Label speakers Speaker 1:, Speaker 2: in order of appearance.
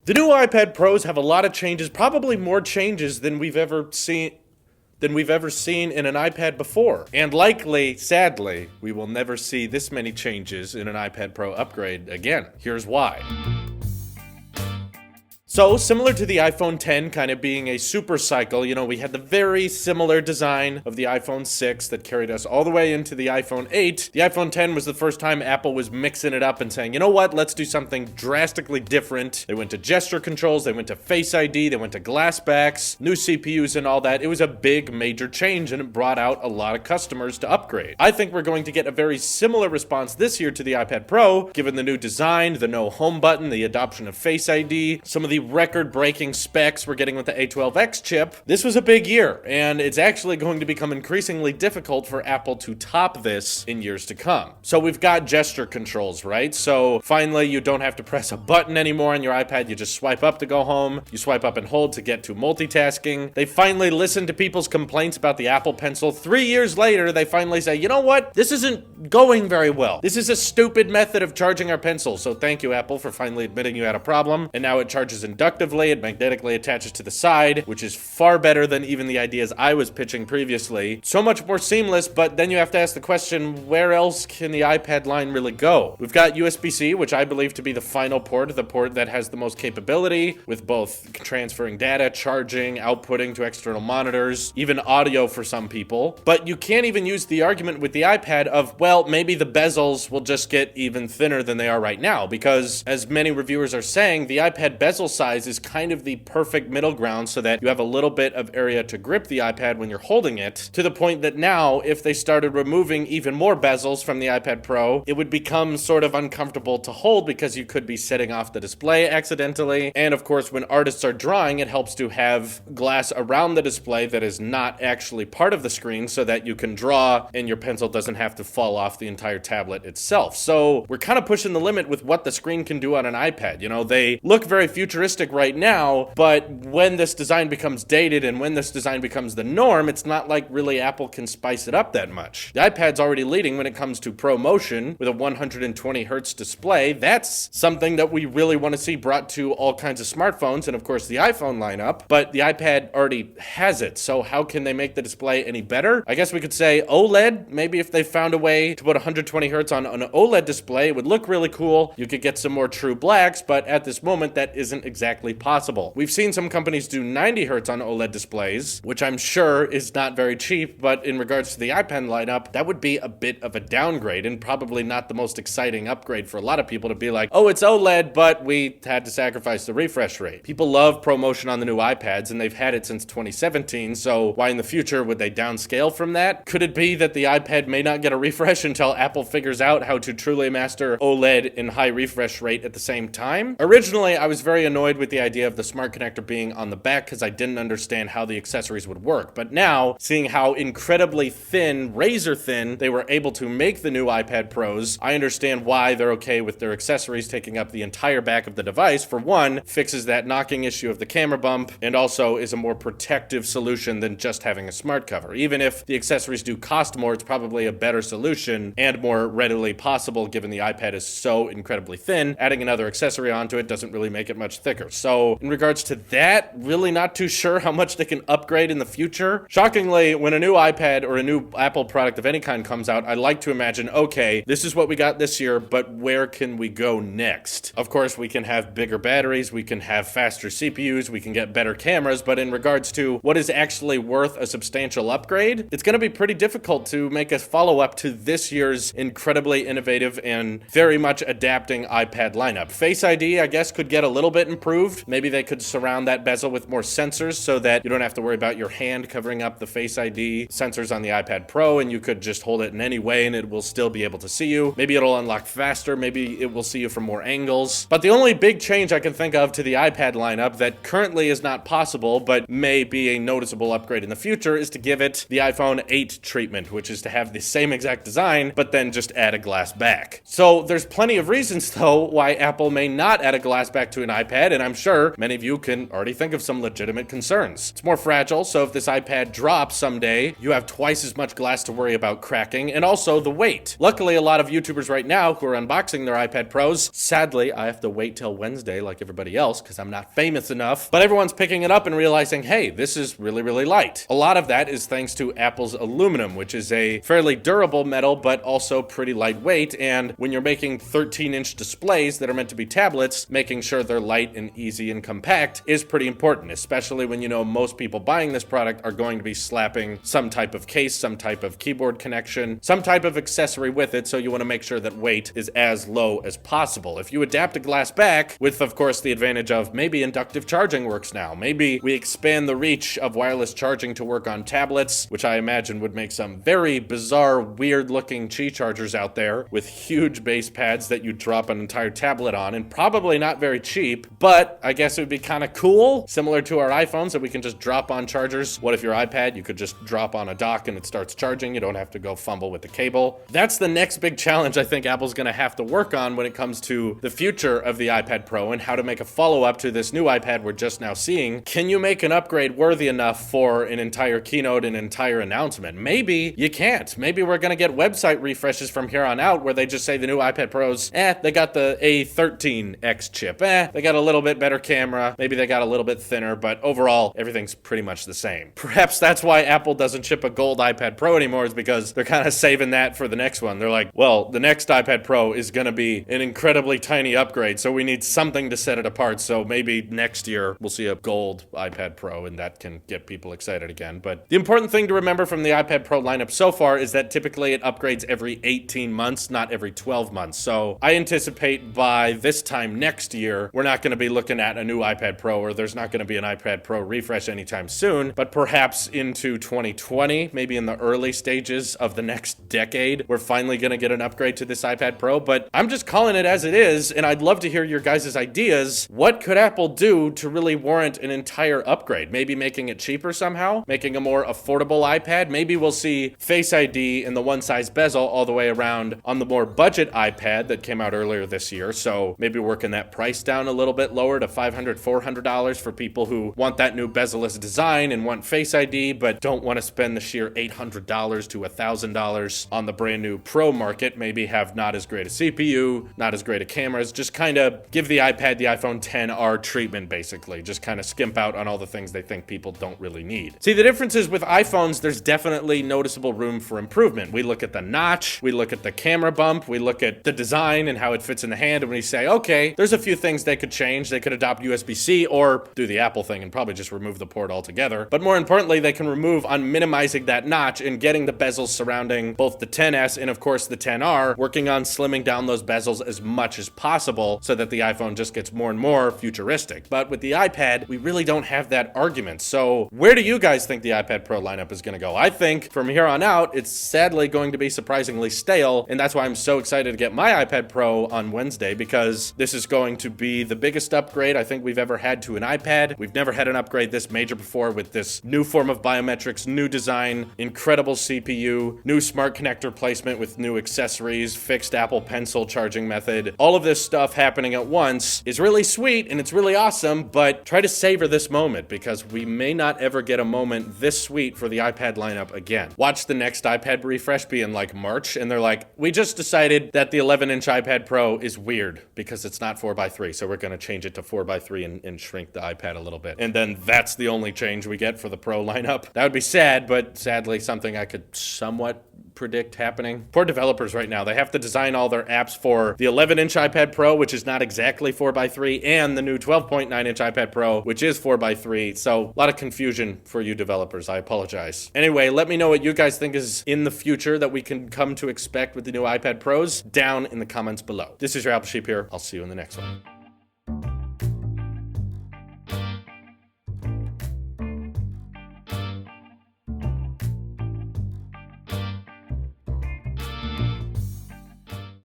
Speaker 1: The new iPad Pros have a lot of changes, probably more changes than we've ever seen in an iPad before. And likely, sadly, we will never see this many changes in an iPad Pro upgrade again. Here's why. So, similar to the iPhone X kind of being a super cycle, we had the very similar design of the iPhone 6 that carried us all the way into the iPhone 8. The iPhone X was the first time Apple was mixing it up and saying, you know what, let's do something drastically different. They went to gesture controls, they went to Face ID, they went to glass backs, new CPUs and all that. It was a big, major change and it brought out a lot of customers to upgrade. I think we're going to get a very similar response this year to the iPad Pro, given the new design, the no home button, the adoption of Face ID, some of the record-breaking specs we're getting with the A12X chip. This was a big year, and it's actually going to become increasingly difficult for Apple to top this in years to come. So we've got gesture controls, right? So finally, you don't have to press a button anymore on your iPad. You just swipe up to go home. You swipe up and hold to get to multitasking. They finally listened to people's complaints about the Apple Pencil. 3 years later, they finally say, you know what? This isn't going very well. This is a stupid method of charging our pencil. So thank you, Apple, for finally admitting you had a problem. And now it charges inductively, it magnetically attaches to the side, which is far better than even the ideas I was pitching previously. So much more seamless, but then you have to ask the question, where else can the iPad line really go? We've got USB-C, which I believe to be the final port, the port that has the most capability, with both transferring data, charging, outputting to external monitors, even audio for some people. But you can't even use the argument with the iPad of, well, maybe the bezels will just get even thinner than they are right now, because as many reviewers are saying, the iPad bezel size is kind of the perfect middle ground so that you have a little bit of area to grip the iPad when you're holding it, to the point that now, if they started removing even more bezels from the iPad Pro, it would become sort of uncomfortable to hold because you could be setting off the display accidentally. And of course, when artists are drawing, it helps to have glass around the display that is not actually part of the screen so that you can draw and your pencil doesn't have to fall off the entire tablet itself. So we're kind of pushing the limit with what the screen can do on an iPad. They look very futuristic right now, but when this design becomes dated and when this design becomes the norm, it's not like really Apple can spice it up that much. The iPad's already leading when it comes to ProMotion with a 120 hertz display. That's something that we really want to see brought to all kinds of smartphones and of course the iPhone lineup, but the iPad already has it. So how can they make the display any better? I guess we could say OLED. Maybe if they found a way to put 120 hertz on an OLED display, it would look really cool. You could get some more true blacks, but at this moment that isn't exactly possible. We've seen some companies do 90 hertz on OLED displays, which I'm sure is not very cheap, but in regards to the iPad lineup, that would be a bit of a downgrade and probably not the most exciting upgrade for a lot of people to be like, oh, it's OLED, but we had to sacrifice the refresh rate. People love ProMotion on the new iPads, and they've had it since 2017, so why in the future would they downscale from that? Could it be that the iPad may not get a refresh until Apple figures out how to truly master OLED and high refresh rate at the same time? Originally, I was very annoyed with the idea of the smart connector being on the back because I didn't understand how the accessories would work. But now, seeing how incredibly thin, razor thin, they were able to make the new iPad Pros, I understand why they're okay with their accessories taking up the entire back of the device. For one, fixes that knocking issue of the camera bump, and also is a more protective solution than just having a smart cover. Even if the accessories do cost more, it's probably a better solution and more readily possible given the iPad is so incredibly thin. Adding another accessory onto it doesn't really make it much thicker. So in regards to that, really not too sure how much they can upgrade in the future. Shockingly, when a new iPad or a new Apple product of any kind comes out, I like to imagine, okay, this is what we got this year, but where can we go next? Of course, we can have bigger batteries, we can have faster CPUs, we can get better cameras, but in regards to what is actually worth a substantial upgrade, it's going to be pretty difficult to make a follow-up to this year's incredibly innovative and very much adapting iPad lineup. Face ID, I guess, could get a little bit improved. Maybe they could surround that bezel with more sensors so that you don't have to worry about your hand covering up the Face ID sensors on the iPad Pro, and you could just hold it in any way and it will still be able to see you. Maybe it'll unlock faster, maybe it will see you from more angles. But the only big change I can think of to the iPad lineup that currently is not possible but may be a noticeable upgrade in the future is to give it the iPhone 8 treatment, which is to have the same exact design but then just add a glass back. So there's plenty of reasons though why Apple may not add a glass back to an iPad, and I'm sure many of you can already think of some legitimate concerns. It's more fragile, so if this iPad drops someday, you have twice as much glass to worry about cracking, and also the weight. Luckily, a lot of YouTubers right now who are unboxing their iPad Pros, sadly, I have to wait till Wednesday like everybody else because I'm not famous enough, but everyone's picking it up and realizing, hey, this is really, really light. A lot of that is thanks to Apple's aluminum, which is a fairly durable metal, but also pretty lightweight, and when you're making 13-inch displays that are meant to be tablets, making sure they're light and easy and compact is pretty important, especially when you know most people buying this product are going to be slapping some type of case, some type of keyboard connection, some type of accessory with it, so you want to make sure that weight is as low as possible. If you adapt a glass back, with of course the advantage of maybe inductive charging works now, maybe we expand the reach of wireless charging to work on tablets, which I imagine would make some very bizarre, weird-looking Qi chargers out there with huge base pads that you drop an entire tablet on, and probably not very cheap, but I guess it would be kind of cool, similar to our iPhones that we can just drop on chargers. What if your iPad, you could just drop on a dock and it starts charging, you don't have to go fumble with the cable. That's the next big challenge I think Apple's gonna have to work on when it comes to the future of the iPad Pro and how to make a follow-up to this new iPad we're just now seeing. Can you make an upgrade worthy enough for an entire keynote, an entire announcement? Maybe you can't. Maybe we're gonna get website refreshes from here on out where they just say the new iPad Pros, they got the A13X chip, they got a little bit better camera, maybe they got a little bit thinner, but overall, everything's pretty much the same. Perhaps that's why Apple doesn't ship a gold iPad Pro anymore, is because they're kind of saving that for the next one. They're like, well, the next iPad Pro is gonna be an incredibly tiny upgrade, so we need something to set it apart, so maybe next year we'll see a gold iPad Pro, and that can get people excited again. But the important thing to remember from the iPad Pro lineup so far is that typically it upgrades every 18 months, not every 12 months. So I anticipate by this time next year, we're not going to be looking at a new iPad Pro, or there's not going to be an iPad Pro refresh anytime soon, but perhaps into 2020, maybe in the early stages of the next decade, we're finally going to get an upgrade to this iPad Pro. But I'm just calling it as it is, and I'd love to hear your guys' ideas. What could Apple do to really warrant an entire upgrade? Maybe making it cheaper somehow, making a more affordable iPad. Maybe we'll see Face ID in the one-size bezel all the way around on the more budget iPad that came out earlier this year. So maybe working that price down a little bit lower to $500, $400 for people who want that new bezel-less design and want Face ID, but don't want to spend the sheer $800 to $1,000 on the brand new Pro market. Maybe have not as great a CPU, not as great a cameras. Just kind of give the iPad the iPhone XR treatment, basically. Just kind of skimp out on all the things they think people don't really need. See, the difference is with iPhones, there's definitely noticeable room for improvement. We look at the notch, we look at the camera bump, we look at the design and how it fits in the hand, and we say, okay, there's a few things they could change. They could adopt USB-C or do the Apple thing and probably just remove the port altogether. But more importantly, they can remove on minimizing that notch and getting the bezels surrounding both the XS and of course the XR, working on slimming down those bezels as much as possible so that the iPhone just gets more and more futuristic. But with the iPad, we really don't have that argument. So where do you guys think the iPad Pro lineup is going to go? I think from here on out, it's sadly going to be surprisingly stale, and that's why I'm so excited to get my iPad Pro on Wednesday, because this is going to be the biggest upgrade I think we've ever had to an iPad. We've never had an upgrade this major before, with this new form of biometrics, new design, incredible CPU, new smart connector placement with new accessories, fixed Apple Pencil charging method. All of this stuff happening at once is really sweet and it's really awesome, but try to savor this moment because we may not ever get a moment this sweet for the iPad lineup again. Watch the next iPad refresh be in like March and they're like, we just decided that the 11-inch iPad Pro is weird because it's not 4x3, so we're going to change it to 4x3 and shrink the iPad a little bit. And then that's the only change we get for the Pro lineup. That would be sad, but sadly something I could somewhat predict happening. Poor developers right now, they have to design all their apps for the 11-inch iPad Pro, which is not exactly 4x3, and the new 12.9-inch iPad Pro, which is 4x3. So a lot of confusion for you developers. I apologize. Anyway, let me know what you guys think is in the future that we can come to expect with the new iPad Pros down in the comments below. This is your Apple Sheep here. I'll see you in the next one.